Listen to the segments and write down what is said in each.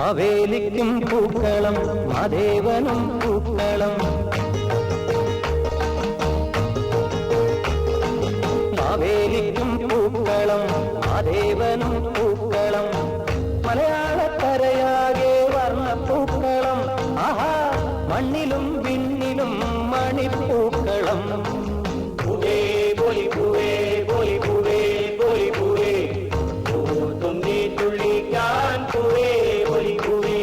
മാവേലിക്കും പൂക്കളം മാദേവനും പൂക്കളം മാവേലിക്കും പൂക്കളം മാദേവനും പൂക്കളം മലയാളക്കരയാകെ വർണ്ണപ്പൂക്കളം ആഹാ മണ്ണിലും വിണ്ണിലും മണിപ്പൂക്കളം പൂവേ ബോലി പൂവേ ബോലി പൂവേ ബോലി പൂവേ തുമ്പി തുള്ളിക്കാൻ പൂവേ ബോലി പൂവേ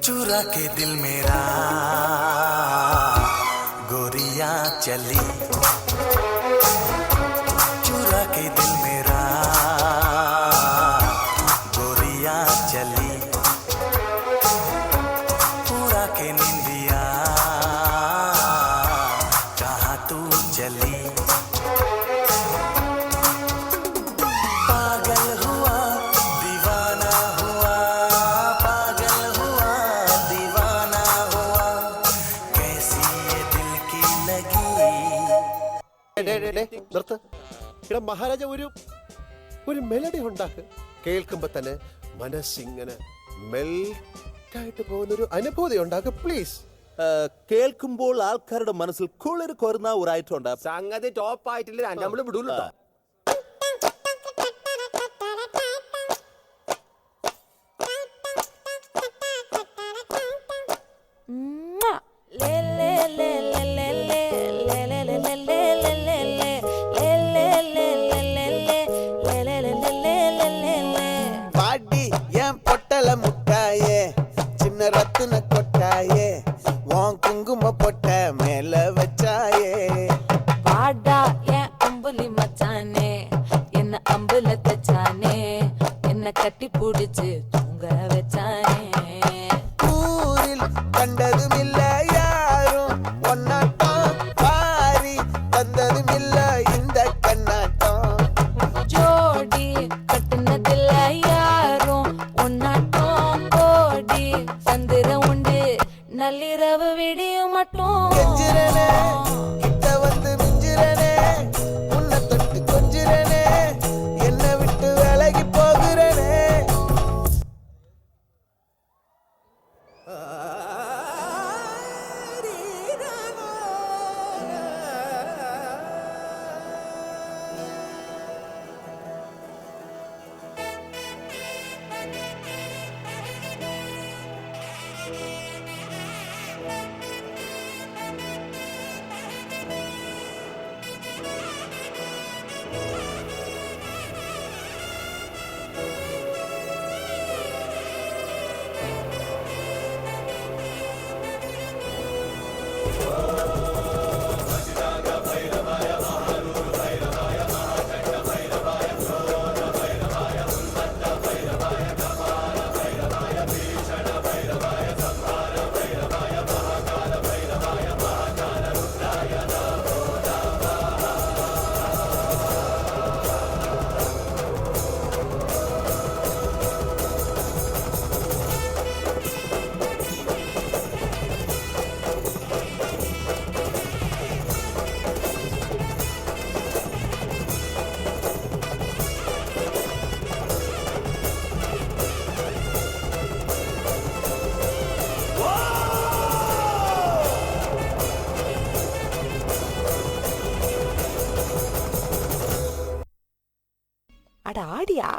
चुरा के दिल मेरा गोरिया चली चुरा के दिल मेरा गोरिया चली पूरा के निंदिया कहाँ तू चली पागल हुआ दीवाना हुआ पागल हुआ दीवाना हुआ कैसी ये दिल की लगी നിർത്ത്. ഇവിടെ മഹാരാജ ഒരു മെലഡി ഉണ്ടാക്ക്. കേൾക്കുമ്പോ തന്നെ മനസ്സിങ്ങനെ മെൽറ്റായിട്ട് പോകുന്നൊരു അനുഭൂതി ഉണ്ടാക്ക് പ്ലീസ്. കേൾക്കുമ്പോൾ ആൾക്കാരുടെ മനസ്സിൽ കുളിർ കൊരുന്ന ഒരു ഐറ്റം ഉണ്ട്. സംഗതി ടോപ്പ് ആയിട്ടില്ല, നമ്മള് വിടൂല്ലോ. பாடி என் பொட்டல முட்டாயே சின்ன ரத்தின கொட்டாயே உன் குங்கும பொட்ட மேல வச்சாயே வாடா என் அம்புலி மச்சானே என்ன அம்புல தச்சானே என்ன கட்டி புடிச்சு தூங்க வச்சானே ஊரில் கண்டதும் இல்ல யாரும் ஒன்னாட்டம் பாரி தந்ததும் இல்ல இந்த கண்ணாட்டம் ஜோடி கட்டுனதில்ல யாரும் உன்னாட்டம் கோடி சந்திர உண்டு நள்ளிரவு விடியும் மட்டும் கெஞ்சிரனே கிட்ட வந்து மிஞ்சிரனே உன்னை தொட்டு கொஞ்சிரனே என்னை விட்டு விலகி போகிறனே அட ஆடியா